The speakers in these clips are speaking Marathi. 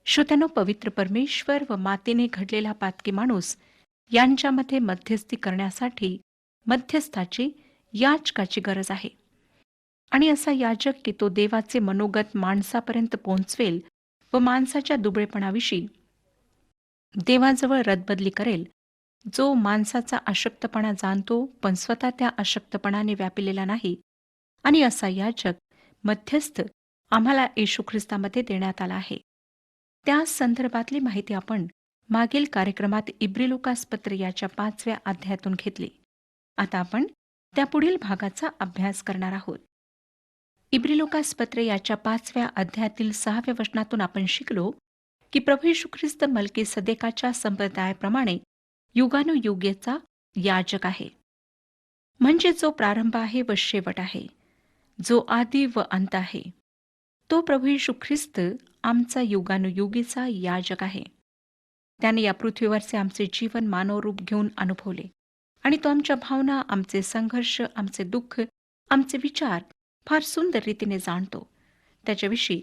श्रोत्यानो, पवित्र परमेश्वर व मातेने घडलेला पातकी माणूस यांच्यामध्ये मध्यस्थी करण्यासाठी मध्यस्थाची याचकाची गरज आहे. आणि असा याजक की तो देवाचे मनोगत माणसापर्यंत पोहोचवेल व माणसाच्या दुबळेपणाविषयी देवाजवळ रदबदली करेल, जो माणसाचा अशक्तपणा जाणतो पण स्वतः त्या अशक्तपणाने व्यापिलेला नाही. आणि असा याजक मध्यस्थ आम्हाला येशू ख्रिस्तामध्ये देण्यात आला आहे. त्या संदर्भातली माहिती आपण मागील कार्यक्रमात इब्रिलोकास पत्र याच्या 5व्या अध्यायातून घेतली. आता आपण त्या पुढील भागाचा अभ्यास करणार आहोत. इब्रिलोकास पत्र याच्या 5व्या अध्यायातील 6व्या वचनातून आपण शिकलो की प्रभू येशू ख्रिस्त मल्कीसदेकाच्या संप्रदायाप्रमाणे युगानुयुगेचा याजक आहे. म्हणजे जो प्रारंभ आहे व शेवट आहे, जो आदी व अंत आहे, तो प्रभू येशू ख्रिस्त आमचा युगानुयुगीचा याजक आहे. त्याने या पृथ्वीवरचे आमचे जीवन मानवरूप घेऊन अनुभवले आणि तो आमच्या भावना, आमचे संघर्ष, आमचे दुःख, आमचे विचार फार सुंदर रीतीने जाणतो. त्याच्याविषयी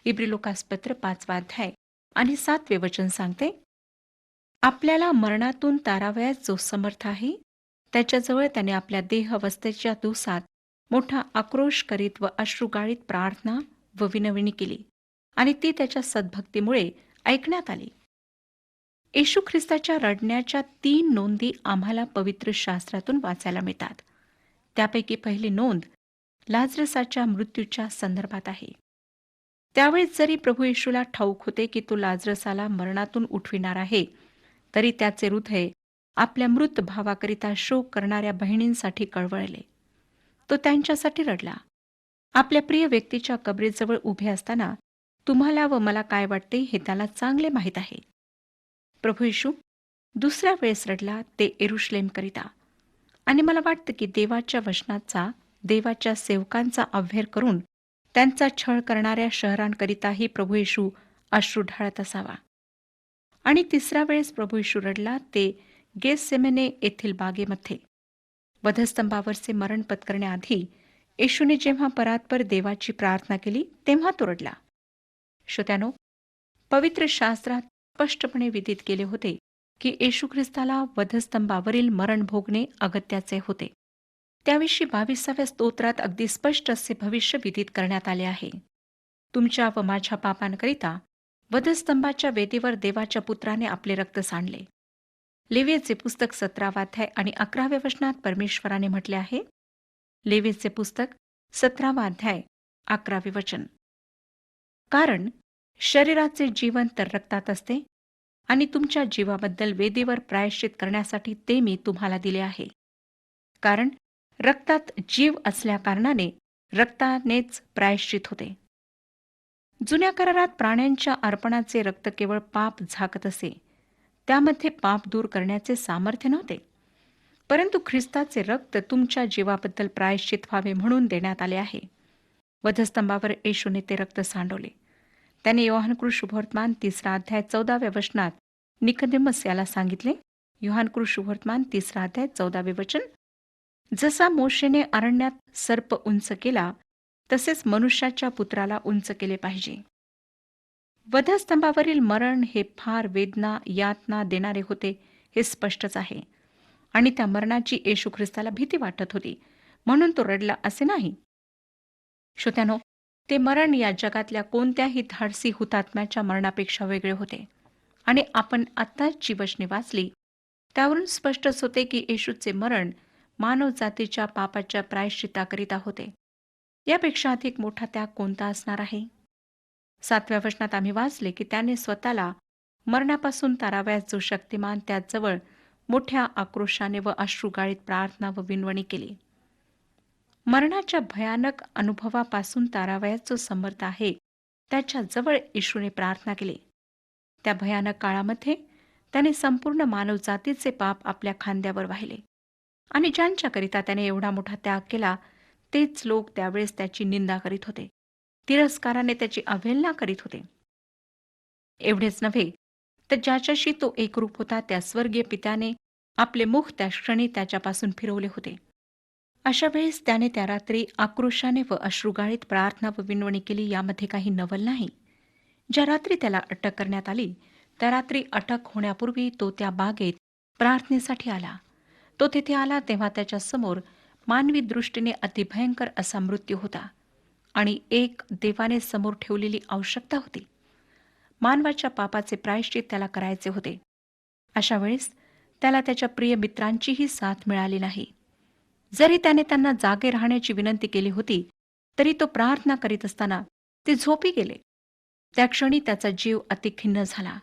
इब्रिलोकास पत्र 5वा अध्याय आणि 7वे वचन सांगते, आपल्याला मरणातून तारावयास जो समर्थ आहे, त्याच्याजवळ त्याने आपल्या देहावस्थेच्या दिवसात मोठा आक्रोश करीत व अश्रुगाळीत प्रार्थना व विनवणी केली आणि ती त्याच्या सद्भक्तीमुळे ऐकण्यात आली. येशू ख्रिस्ताच्या रडण्याच्या 3 नोंदी आम्हाला पवित्र शास्त्रातून वाचायला मिळतात. त्यापैकी पहिली नोंद लाजरसाच्या मृत्यूच्या संदर्भात आहे. त्यावेळेस जरी प्रभू येशूला ठाऊक होते की तो लाजरसाला मरणातून उठविणार आहे, तरी त्याचे हृदय आपल्या मृत भावाकरिता शोक करणाऱ्या बहिणींसाठी कळवळले. तो त्यांच्यासाठी रडला. आपल्या प्रिय व्यक्तीच्या कबरेजवळ उभे असताना तुम्हाला व मला काय वाटते हे त्याला चांगले माहीत आहे. प्रभू येशू दुसऱ्या वेळेस रडला, ते यरुशलेमकरिता. आणि मला वाटतं की देवाच्या वचनाचा, देवाच्या सेवकांचा अव्हेर करून त्यांचा छळ करणाऱ्या शहरांकरिताही प्रभू येशू अश्रू ढाळत असावा. आणि तिसऱ्या वेळेस प्रभू येशू रडला, ते गेतसेमने येथील बागेमध्ये. वधस्तंभावरचे मरण पत्करण्याआधी येशूने जेव्हा परात्पर देवाची प्रार्थना केली, तेव्हा तो रडला. श्रोत्यानो, पवित्र शास्त्रात स्पष्टपणे विदित केले होते की येशू ख्रिस्ताला वधस्तंभावरील मरण भोगणे अगत्याचे होते. त्याविषयी 22व्या स्तोत्रात अगदी स्पष्ट असे भविष्य विदित करण्यात आले आहे. तुमच्या व माझ्या पापांकरिता वधस्तंभाच्या वेदीवर देवाच्या पुत्राने आपले रक्त सांडले. लेवीचे पुस्तक 17वा अध्याय आणि 11व्या वचनात परमेश्वराने म्हटले आहे. लेवीचे पुस्तक 17वा अध्याय 11वे वचन, कारण शरीराचे जीवन तर रक्तात असते आणि तुमच्या जीवाबद्दल वेदीवर प्रायश्चित करण्यासाठी ते मी तुम्हाला दिले आहे. कारण रक्तात जीव असल्याकारणाने रक्तानेच प्रायश्चित होते. जुन्या करारात प्राण्यांच्या अर्पणाचे रक्त केवळ पाप झाकत असे. त्यामध्ये पाप दूर करण्याचे सामर्थ्य नव्हते. परंतु ख्रिस्ताचे रक्त तुमच्या जीवाबद्दल प्रायश्चित व्हावे म्हणून देण्यात आले आहे. वधस्तंभावर येशूने ते रक्त सांडवले. त्याने योहानकृत शुभवर्तमान 3रा अध्याय 14व्या वचनात निकोदेमस याला सांगितले. योहानकृत शुभवर्तमान 3रा अध्याय 14वे वचन, जसा मोशेने अरण्यात सर्प उंच केला, तसेच मनुष्याच्या पुत्राला उंच केले पाहिजे. वधस्तंभावरील मरण हे फार वेदना, यातना देणारे होते हे स्पष्टच आहे. आणि त्या मरणाची येशू ख्रिस्ताला भीती वाटत होती, म्हणून तो रडला असे नाही. श्रोत्यानो, ते मरण या जगातल्या कोणत्याही धाडसी हुतात्म्याच्या मरणापेक्षा वेगळे होते. आणि आपण आत्ताच जी वचने वाचली त्यावरून स्पष्टच होते की येशूचे मरण मानवजातीच्या पापाच्या प्रायश्चित्ताकरिता होते. यापेक्षा अधिक मोठा त्याग कोणता असणार आहे? 7व्या वचनात आम्ही वाचले की त्याने स्वतःला मरणापासून तारावयास जो शक्तिमान त्याजवळ मोठ्या आक्रोशाने व अश्रुगाळीत प्रार्थना व विनवणी केली. मरणाच्या भयानक अनुभवापासून तारावयास जो समर्थ आहे, त्याच्या जवळ येशूने प्रार्थना केली. त्या भयानक काळामध्ये त्याने संपूर्ण मानवजातीचे पाप आपल्या खांद्यावर वाहिले. आणि ज्यांच्याकरिता त्याने एवढा मोठा त्याग केला, तेच लोक त्यावेळेस त्याची निंदा करीत होते, तिरस्काराने त्याची अवहेलना करीत होते. एवढेच नव्हे, तर ज्याच्याशी तो एकरूप होता त्या स्वर्गीय पित्याने आपले मुख त्या क्षणी त्याच्यापासून फिरवले होते. अशा वेळेस त्याने त्या रात्री आक्रोशाने व अश्रुगाळीत प्रार्थना व विनवणी केली. यामध्ये काही नवल नाही. ज्या रात्री त्याला अटक करण्यात आली, त्या रात्री अटक होण्यापूर्वी तो त्या बागेत प्रार्थनेसाठी आला. तो तेथे आला तेव्हा त्याच्या समोर मानवी दृष्टीने अतिभयंकर असा मृत्यू होता आणि एक देवाने समोर ठेवलेली आवश्यकता होती. मानवाच्या पापाचे प्रायश्चित त्याला करायचे होते. अशा वेळेस त्याला त्याच्या प्रिय मित्रांचीही साथ मिळाली नाही. जरी त्याने त्यांना जागे राहण्याची विनंती केली होती, तरी तो प्रार्थना करीत असताना ते झोपी गेले. त्या क्षणी त्याचा जीव अतिखिन्न झाला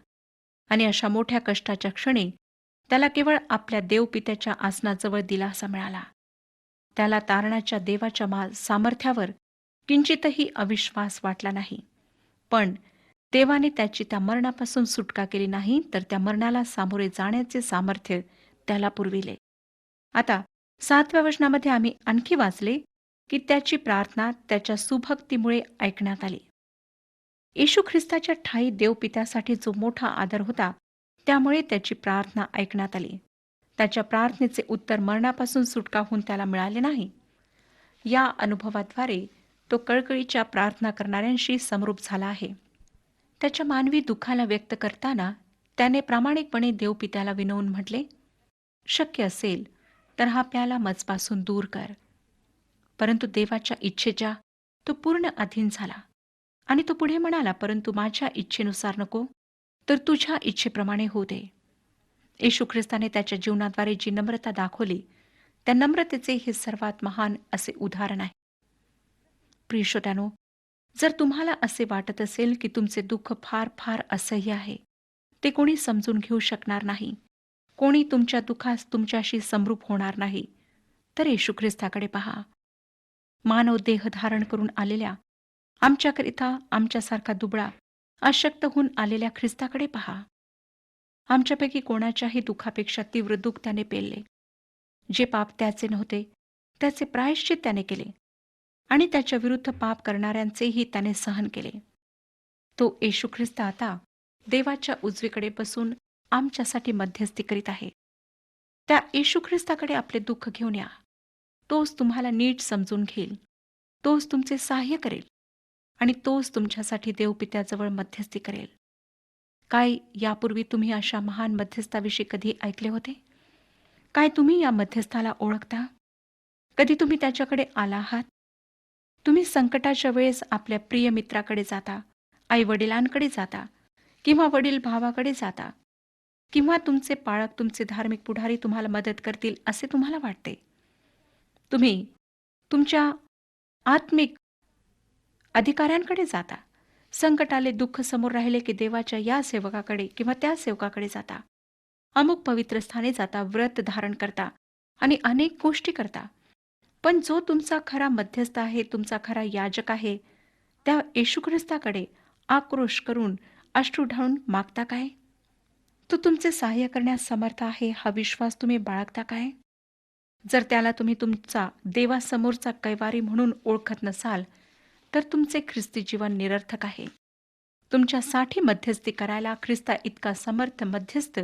आणि अशा मोठ्या कष्टाच्या क्षणी त्याला केवळ आपल्या देवपित्याच्या आसनाजवळ दिलासा मिळाला. त्याला तारणाच्या देवाच्या सामर्थ्यावर किंचितही अविश्वास वाटला नाही. पण देवाने त्याची त्या मरणापासून सुटका केली नाही, तर त्या मरणाला सामोरे जाण्याचे सामर्थ्य त्याला पुरविले. आता 7व्या वचनामध्ये आम्ही आणखी वाचले की त्याची प्रार्थना त्याच्या सुभक्तीमुळे ऐकण्यात आली. येशू ख्रिस्ताच्या ठायी देवपित्यासाठी जो मोठा आदर होता, त्यामुळे त्याची प्रार्थना ऐकण्यात आली. त्याच्या प्रार्थनेचे उत्तर मरणापासून सुटका होऊन त्याला मिळाले नाही. या अनुभवाद्वारे तो कळकळीच्या प्रार्थना करणाऱ्यांशी समरूप झाला आहे. त्याच्या मानवी दुःखाला व्यक्त करताना त्याने प्रामाणिकपणे देवपित्याला विनवून म्हटले, शक्य असेल तर हा प्याला मजपासून दूर कर. परंतु देवाच्या इच्छेच्या तो पूर्ण अधीन झाला आणि तो पुढे म्हणाला, परंतु माझ्या इच्छेनुसार नको, तर तुझ्या इच्छेप्रमाणे होऊ दे. येशू ख्रिस्ताने त्याच्या जीवनाद्वारे जी नम्रता दाखवली, त्या नम्रतेचे हे सर्वात महान असे उदाहरण आहे. प्रिय श्रोत्यानो, जर तुम्हाला असे वाटत असेल की तुमचे दुःख फार फार असह्य आहे, ते कोणी समजून घेऊ शकणार नाही, कोणी तुमच्या दुःखास तुमच्याशी समरूप होणार नाही, तर येशू ख्रिस्ताकडे पहा. मानव देह धारण करून आलेल्या, आमच्याकरिता आमच्यासारखा दुबळा अशक्त होऊन आलेल्या ख्रिस्ताकडे पहा. आमच्यापैकी कोणाच्याही दुःखापेक्षा तीव्र दुःख त्याने पेलले. जे पाप त्याचे नव्हते, त्याचे प्रायश्चित त्याने केले आणि त्याच्या विरुद्ध पाप करणाऱ्यांचेही त्याने सहन केले. तो येशू ख्रिस्त आता देवाच्या उजवीकडे बसून आमच्यासाठी मध्यस्थी करीत आहे. त्या येशू ख्रिस्ताकडे आपले दुःख घेऊन या. तोच तुम्हाला नीट समजून घेईल, तोच तुमचे सहाय्य करेल आणि तोच तुमच्यासाठी देवपित्याजवळ मध्यस्थी करेल. काय यापूर्वी तुम्ही अशा महान मध्यस्थाविषयी कधी ऐकले होते? काय तुम्ही या मध्यस्थाला ओळखता? कधी तुम्ही त्याच्याकडे आला आहात? तुम्ही संकटाच्या वेळेस आपल्या प्रिय मित्राकडे जाता, आई वडिलांकडे जाता किंवा वडील भावाकडे जाता किंवा तुमचे पाळक, तुमचे धार्मिक पुढारी तुम्हाला मदत करतील असे तुम्हाला वाटते. तुम्ही तुमच्या आत्मिक अधिकाऱ्यांकडे जाता. संकट आले, दुःख समोर राहिले की देवाच्या या सेवकाकडे किंवा त्या सेवकाकडे जाता. अमुक पवित्र स्थानी जाता, व्रत धारण करता आणि अनेक गोष्टी करता. पण जो तुमचा खरा मध्यस्थ आहे, तुमचा खरा याजक आहे, त्या येशू ख्रिस्ताकडे आक्रोश करून अश्रू ढाळून मागता काय? तो तुमचे सहाय्य करण्यास समर्थ आहे हा विश्वास तुम्ही बाळगता काय? जर त्याला तुम्ही तुमचा देवासमोरचा कैवारी म्हणून ओळखत नसाल, तर तुमचे ख्रिस्ती जीवन निरर्थक आहे. तुमच्यासाठी मध्यस्थी करायला ख्रिस्ता इतका समर्थ मध्यस्थ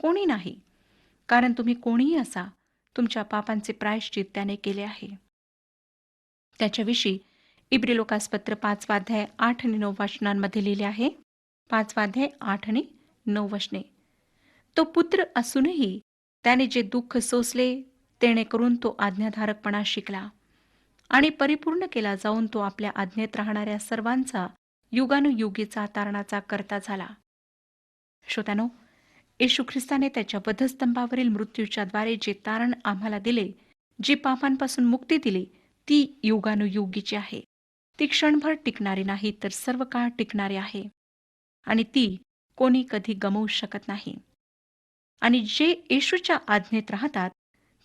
कोणी नाही, कारण तुम्ही कोणीही असा, तुमच्या पापांचे प्रायश्चित त्याने केले आहे. त्याच्याविषयी इब्रिलोकासपत्र 5 अध्याय 8 आणि 9 वचनांमध्ये लिहिले आहे. 5 अध्याय 8 आणि 9 वचने. तो पुत्र असूनही त्याने जे दुःख सोसले, तेणेकरून तो आज्ञाधारकपणा शिकला आणि परिपूर्ण केला जाऊन तो आपल्या आज्ञेत राहणाऱ्या सर्वांचा युगानुयुगीचा तारणाचा करता झाला. श्रोत्यानो, येशू ख्रिस्ताने त्याच्या वधस्तंभावरील मृत्यूच्या द्वारे जे तारण आम्हाला दिले, जी पापांपासून मुक्ती दिली, ती युगानुयुगीची आहे. ती क्षणभर टिकणारी नाही, तर सर्व काळ टिकणारी आहे आणि ती कोणी कधी गमावू शकत नाही. आणि जे येशूच्या आज्ञेत राहतात,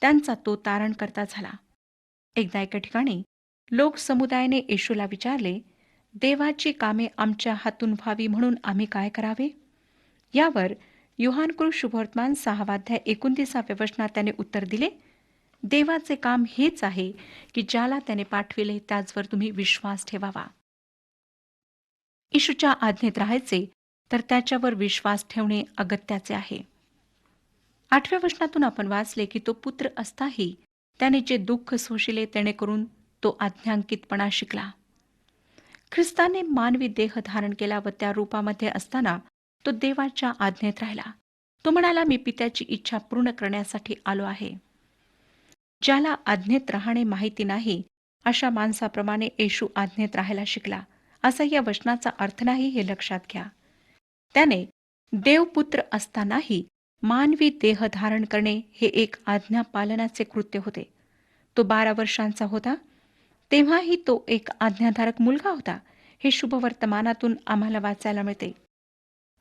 त्यांचा तो तारण करता झाला. एकदा एका ठिकाणी लोक समुदायाने येशूला विचारले, देवाची कामे आमच्या हातून व्हावी म्हणून आम्ही काय करावे? यावर योहानकृत शुभवर्तमान 6 अध्याय 29 वचनात त्याने उत्तर दिले, देवाचे काम हेच आहे की ज्याला त्याने पाठविले त्याचवर तुम्ही विश्वास ठेवावा. येशूच्या आज्ञेत राहायचे तर त्याच्यावर विश्वास ठेवणे अगत्याचे आहे. 8व्या वचनातून आपण वाचले की तो पुत्र असताही त्याने जे दुःख सोशिले, तेणेकरून तो आज्ञांकितपणा शिकला. ख्रिस्ताने मानवी देह धारण केला व त्या रूपामध्ये असताना तो देवाच्या आज्ञेत राहिला. तो म्हणाला, मी पित्याची इच्छा पूर्ण करण्यासाठी आलो आहे. ज्याला आज्ञेत राहणे माहिती नाही अशा माणसाप्रमाणे येशू आज्ञेत राहायला शिकला, असा या वचनाचा अर्थ नाही, हे लक्षात घ्या. त्याने देवपुत्र असतानाही मानवी देह धारण करणे हे एक आज्ञा पालनाचे कृत्य होते. तो 12 वर्षांचा होता तेव्हाही तो एक आज्ञाधारक मुलगा होता, हे शुभवर्तमानातून आम्हाला वाचायला मिळते.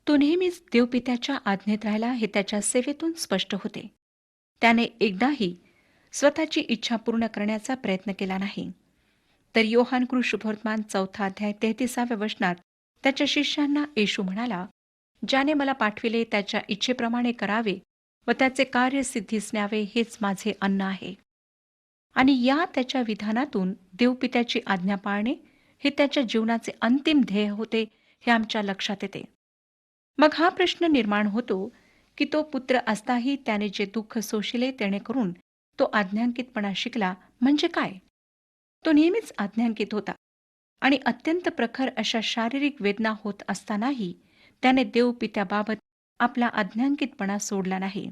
तो नेहमीच देवपित्याच्या आज्ञेत राहिला, हे त्याच्या सेवेतून स्पष्ट होते. त्याने एकदाही स्वतःची इच्छा पूर्ण करण्याचा प्रयत्न केला नाही. तर योहान शुभवर्तमान 4 अध्याय 33 वचनात त्याच्या शिष्यांना येशू म्हणाला, ज्याने मला पाठविले त्याच्या इच्छेप्रमाणे करावे व त्याचे कार्य सिद्धीस न्यावे, हेच माझे अन्न आहे. आणि या त्याच्या विधानातून देवपित्याची आज्ञा पाळणे हे त्याच्या जीवनाचे अंतिम ध्येय होते, हे आमच्या लक्षात येते. मग हा प्रश्न निर्माण होतो की तो पुत्र असताही त्याने जे दुःख सोशिले जेणेकरून तो आज्ञांकितपणा शिकला म्हणजे काय? तो नेहमीच आज्ञांकित होता आणि अत्यंत प्रखर अशा शारीरिक वेदना होत असतानाही त्याने देवपित्याबाबत आपला आज्ञांकितपणा सोडला नाही.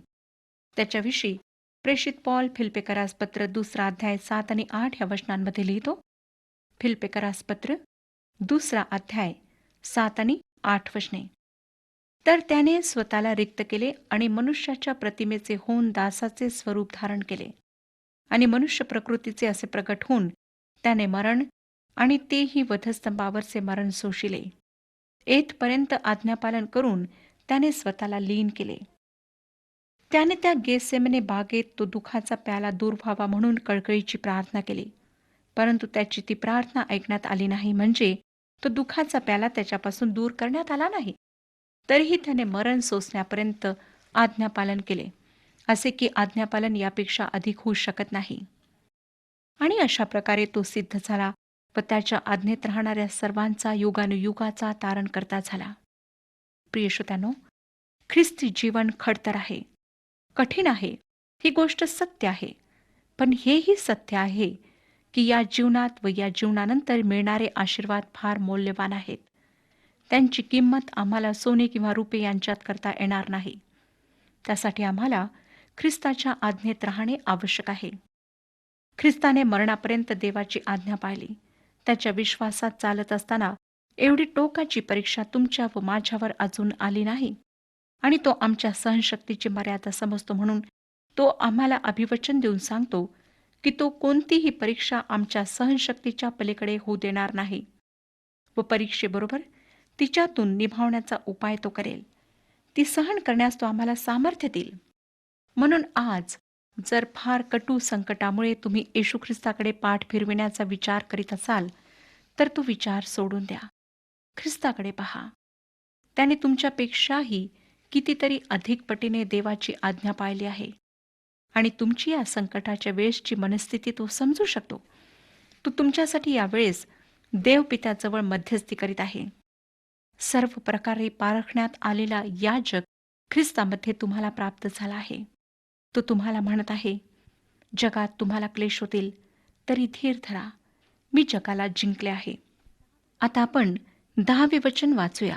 त्याच्याविषयी प्रेषित पॉल फिलिप्पियरास पत्र 2 अध्याय 7 आणि 8 या वचनांमध्ये लिहितो. फिलिप्पियरास पत्र 2 अध्याय 7 आणि 8 वचने. तर त्याने स्वतःला रिक्त केले आणि मनुष्याच्या प्रतिमेचे होऊन दासाचे स्वरूप धारण केले आणि मनुष्य प्रकृतीचे असे प्रकट होऊन त्याने मरण आणि तेही वधस्तंभावरचे मरण सोशिले. येथपर्यंत आज्ञापालन करून त्याने स्वतःला लीन केले. त्याने त्या गेसेमने बागेत तो दुःखाचा प्याला दूर व्हावा म्हणून कळकळीची प्रार्थना केली, परंतु त्याची ती प्रार्थना ऐकण्यात आली नाही. म्हणजे तो दुःखाचा प्याला त्याच्यापासून दूर करण्यात आला नाही, तरीही त्याने मरण सोसण्यापर्यंत आज्ञापालन केले, असे की आज्ञापालन यापेक्षा अधिक होऊ शकत नाही. आणि अशा प्रकारे तो सिद्ध झाला व त्याच्या आज्ञेत राहणाऱ्या सर्वांचा युगानुयुगाचा तारणकर्ता झाला. प्रिय श्रोत्यानो, ख्रिस्ती जीवन खडतर आहे, कठीण आहे, ही गोष्ट सत्य आहे. पण हेही सत्य आहे की या जीवनात व या जीवनानंतर मिळणारे आशीर्वाद फार मौल्यवान आहेत. त्यांची किंमत आम्हाला सोने किंवा रुपे यांच्यात करता येणार नाही. त्यासाठी आम्हाला ख्रिस्ताच्या आज्ञेत राहणे आवश्यक आहे. ख्रिस्ताने मरणापर्यंत देवाची आज्ञा पाळली. त्याच्या विश्वासात चालत असताना एवढी टोकाची परीक्षा तुमच्या व माझ्यावर अजून आली नाही आणि तो आमच्या सहनशक्तीची मर्यादा समजतो, म्हणून तो आम्हाला अभिवचन देऊन सांगतो की तो कोणतीही परीक्षा आमच्या सहनशक्तीच्या पलीकडे होऊ देणार नाही व परीक्षेबरोबर तिच्यातून निभावण्याचा उपाय तो करेल. ती सहन करण्यास तो आम्हाला सामर्थ्य देईल. म्हणून आज जर फार कटू संकटामुळे तुम्ही येशू ख्रिस्ताकडे पाठ फिरविण्याचा विचार करीत असाल, तर तो विचार सोडून द्या. ख्रिस्ताकडे पहा. त्याने तुमच्यापेक्षाही कितीतरी अधिक पटीने देवाची आज्ञा पाळली आहे आणि तुमची या संकटाच्या वेळेसची मनस्थिती तो समजू शकतो. तो तुमच्यासाठी यावेळेस देवपित्याजवळ मध्यस्थी करीत आहे. सर्व प्रकारे पारखण्यात आलेला याजक ख्रिस्तामध्ये तुम्हाला प्राप्त झाला आहे. तो तुम्हाला म्हणत आहे, जगात तुम्हाला क्लेश होतील, तरी धीर धरा, मी जगाला जिंकले आहे. आता आपण 10वे वचन वाचूया.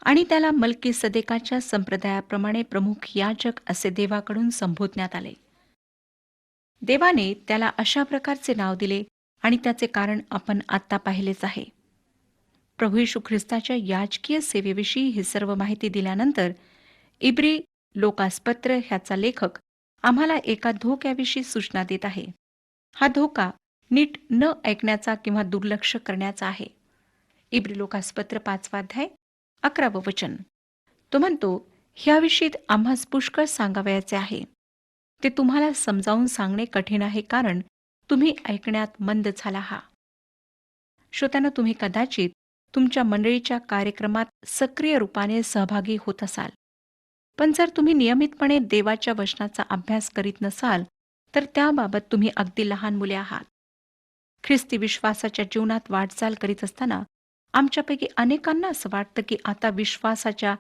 आणि त्याला मल्कीसदेकाच्या संप्रदायाप्रमाणे प्रमुख याजक असे देवाकडून संबोधण्यात आले. देवाने त्याला अशा प्रकारचे नाव दिले आणि त्याचे कारण आपण आत्ता पाहिलेच आहे. प्रभू येशू ख्रिस्ताच्या याजकीय सेवेविषयी ही सर्व माहिती दिल्यानंतर इब्री लोकासपत्र ह्याचा लेखक आम्हाला एका धोक्याविषयी सूचना देत आहे. हा धोका नीट न ऐकण्याचा किंवा दुर्लक्ष करण्याचा आहे. इब्री लोकासपत्र 5 अध्याय 11 वचन. तो म्हणतो, ह्याविषयी आम्हास पुष्कळ सांगावयाचे आहे. ते तुम्हाला समजावून सांगणे कठीण आहे, कारण तुम्ही ऐकण्यात मंद झाला आहात. श्रोत्यांनो, तुम्ही कदाचित तुमच्या मंडळीच्या कार्यक्रमात सक्रिय रूपाने सहभागी होत असाल, पण जर तुम्ही नियमितपणे देवाच्या वचनाचा अभ्यास करीत नसाल, तर त्याबाबत तुम्ही अगदी लहान मुले आहात. ख्रिस्ती विश्वासाच्या जीवनात वाटचाल करीत असताना आमच्यापैकी अनेकांना असं वाटतं की आता विश्वासाच्या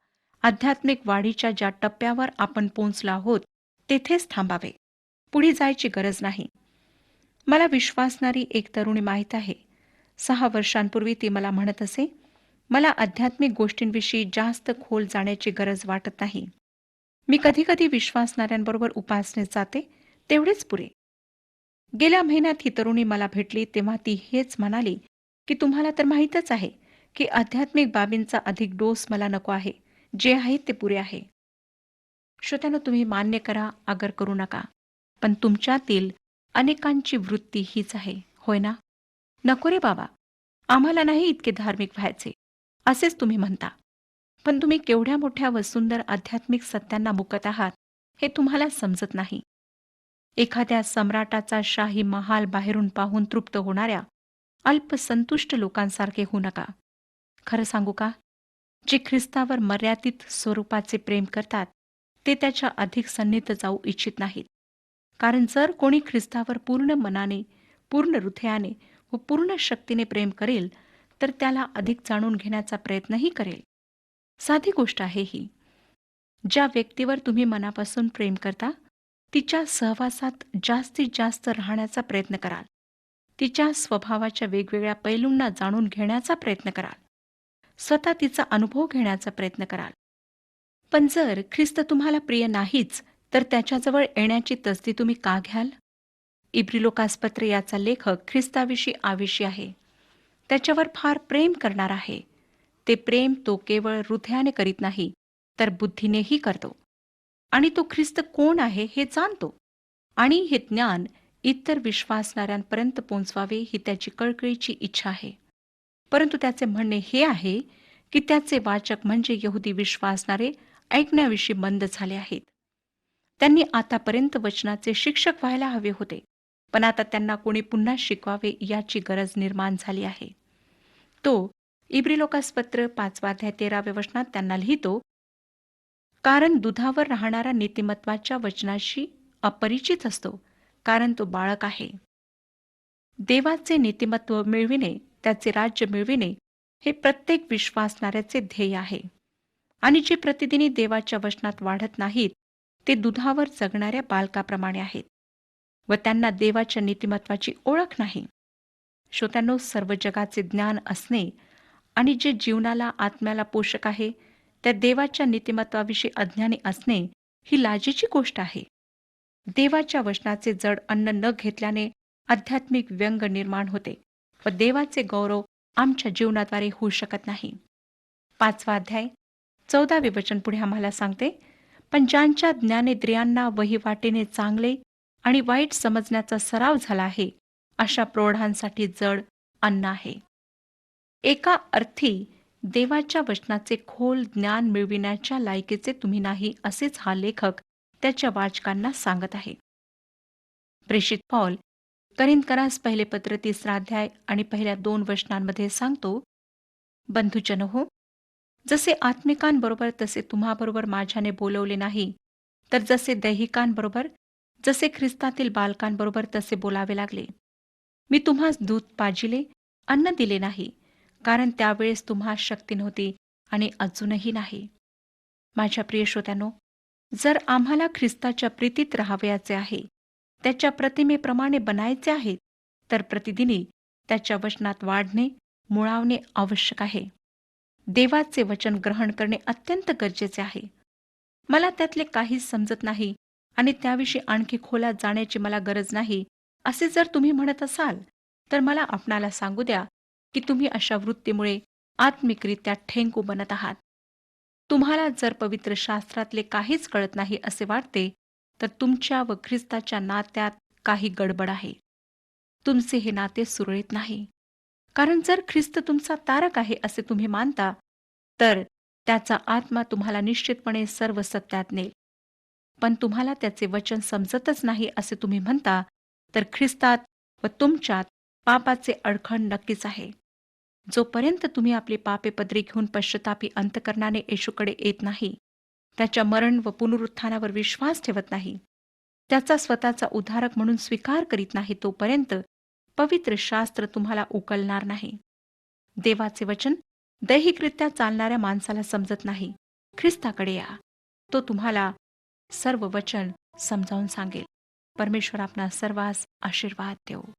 आध्यात्मिक वाढीच्या ज्या टप्प्यावर आपण पोहोचलो आहोत तेथेच थांबावे, पुढे जायची गरज नाही. मला विश्वासणारी एक तरुणी माहीत आहे, 6 वर्षांपूर्वी ती मला म्हणत असे, मला आध्यात्मिक गोष्टींविषयी जास्त खोल जाण्याची गरज वाटत नाही. मी कधी-कधी विश्वासणाऱ्यांबरोबर उपासनेत जाते, तेवढेच पुरे. गेल्या महिन्यात ही तरुणी मला भेटली तेव्हा ती हेच म्हणाली, की तुम्हाला तर माहीतच आहे, की आध्यात्मिक बाबींचा अधिक डोस मला नको आहे. जे आहे ते पुरे आहे. श्रोत्यानो, तुम्ही मान्य करा, आगर करू नका. पण तुमच्यातील अनेकांची वृत्ती हीच आहे, होय ना? नको रे बाबा, आम्हाला नाही इतके धार्मिक व्हायचे, असेच तुम्ही म्हणता. पण तुम्ही केवढ्या मोठ्या व सुंदर आध्यात्मिक सत्यांना मुकत आहात, हे तुम्हाला समजत नाही. एखाद्या सम्राटाचा शाही महाल बाहेरून पाहून तृप्त होणाऱ्या अल्पसंतुष्ट लोकांसारखे होऊ नका. खरं सांगू का? जे ख्रिस्तावर मर्यादित स्वरूपाचे प्रेम करतात, ते त्याच्या अधिक सन्निहित जाऊ इच्छित नाहीत. कारण जर कोणी ख्रिस्तावर पूर्ण मनाने, पूर्ण हृदयाने व पूर्ण शक्तीने प्रेम करेल, तर त्याला अधिक जाणून घेण्याचा प्रयत्नही करेल. साधी गोष्ट आहे ही. ज्या व्यक्तीवर तुम्ही मनापासून प्रेम करता, तिच्या सहवासात जास्तीत जास्त राहण्याचा प्रयत्न कराल. तिच्या स्वभावाच्या वेगवेगळ्या पैलूंना जाणून घेण्याचा प्रयत्न कराल. स्वतः तिचा अनुभव घेण्याचा प्रयत्न कराल. पण जर ख्रिस्त तुम्हाला प्रिय नाहीच, तर त्याच्याजवळ येण्याची तसदी तुम्ही का घ्याल? इब्रिलोकासपत्र याचा लेखक ख्रिस्ताविषयी आवेशी आहे. त्याच्यावर फार प्रेम करणार आहे. ते प्रेम तो केवळ हृदयाने करीत नाही, तर बुद्धीनेही करतो. आणि तो ख्रिस्त कोण आहे हे जाणतो. आणि हे ज्ञान इतर विश्वासणाऱ्यांपर्यंत पोहोचवावे ही त्याची कळकळीची इच्छा आहे. परंतु त्याचे म्हणणे हे आहे की त्याचे वाचक म्हणजे यहुदी विश्वासणारे ऐकण्याविषयी मंद झाले आहेत. त्यांनी आतापर्यंत वचनाचे शिक्षक व्हायला हवे होते, पण आता त्यांना कोणी पुन्हा शिकवावे याची गरज निर्माण झाली आहे. तो इब्रिलोकासपत्र 5 अध्याय 13 वचनात त्यांना लिहितो, कारण दुधावर राहणारा नीतिमत्वाच्या वचनाशी अपरिचित असतो, कारण तो बाळक आहे. देवाचे नीतिमत्व मिळविणे, त्याचे राज्य मिळविणे हे प्रत्येक विश्वासणाऱ्याचे ध्येय आहे. आणि जे प्रतिदिनी देवाच्या वचनात वाढत नाहीत, ते दुधावर जगणाऱ्या बालकाप्रमाणे आहेत व त्यांना देवाच्या नीतिमत्वाची ओळख नाही. श्रोत्यांनो, सर्व जगाचे ज्ञान असणे आणि जे जीवनाला आत्म्याला पोषक आहे, त्या देवाच्या नीतिमत्वाविषयी अज्ञानी असणे ही लाजेची गोष्ट आहे. देवाच्या वचनाचे जड अन्न न घेतल्याने आध्यात्मिक व्यंग निर्माण होते व देवाचे गौरव आमच्या जीवनाद्वारे होऊ शकत नाही. 5 अध्याय 14 वचन पुढे आम्हाला सांगते, पण ज्यांच्या ज्ञानेंद्रियांना वहिवाटीने चांगले आणि वाईट समजण्याचा सराव झाला आहे, अशा प्रौढांसाठी जड अन्न आहे. एका अर्थी देवाच्या वचनाचे खोल ज्ञान मिळविण्याच्या लायकीचे तुम्ही नाही, असेच हा लेखक त्याच्या वाचकांना सांगत आहे. प्रेषित पौल करिंथकरास पहिले पत्र 3 अध्याय आणि पहिल्या 2 वचनांमध्ये सांगतो, बंधुजन हो, जसे आत्मिकांबरोबर तसे तुम्हाबरोबर माझ्याने बोलवले नाही, तर जसे दैहिकांबरोबर, जसे ख्रिस्तातील बालकांबरोबर तसे बोलावे लागले. मी तुम्हास दूध पाजिले, अन्न दिले नाही, कारण त्यावेळेस तुम्हास शक्ती नव्हती आणि अजूनही नाही. माझ्या प्रिय श्रोत्यानो, जर आम्हाला ख्रिस्ताच्या प्रीतीत राहावयाचे आहे, त्याच्या प्रतिमेप्रमाणे बनायचे आहे, तर प्रतिदिनी त्याच्या वचनात वाढणे, मुळावणे आवश्यक आहे. देवाचे वचन ग्रहण करणे अत्यंत गरजेचे आहे. मला त्यातले काहीच समजत नाही आणि त्याविषयी आणखी खोलात जाण्याची मला गरज नाही, असे जर तुम्ही म्हणत असाल, तर मला आपणाला सांगू द्या की तुम्ही अशा वृत्तीमुळे आत्मिकरित्या ठेंगू बनत आहात. तुम्हाला जर पवित्र शास्त्रातले काहीच कळत नाही असे वाटते, तर तुमच्या व ख्रिस्ताच्या नात्यात काही गडबड आहे. तुमचे हे नाते सुरळीत नाही. कारण जर ख्रिस्त तुमचा तारक आहे असे तुम्ही मानता, तर त्याचा आत्मा तुम्हाला निश्चितपणे सर्व सत्यात नेल. पण तुम्हाला त्याचे वचन समजतच नाही असे तुम्ही म्हणता, तर ख्रिस्तात व तुमच्यात पापाचे अडखण नक्कीच आहे. जोपर्यंत तुम्ही आपली पापे पदरी घेऊन पश्चातापी अंतकरणाने येशूकडे येत नाही, त्याच्या मरण व पुनरुत्थानावर विश्वास ठेवत नाही, त्याचा स्वतःचा उद्धारक म्हणून स्वीकार करीत नाही, तोपर्यंत पवित्र शास्त्र तुम्हाला उकलणार नाही. देवाचे वचन दैहिकरित्या चालणाऱ्या माणसाला समजत नाही. ख्रिस्ताकडे या, तो तुम्हाला सर्व वचन समजावून सांगेल. परमेश्वर आपणा सर्वांस आशीर्वाद देवो.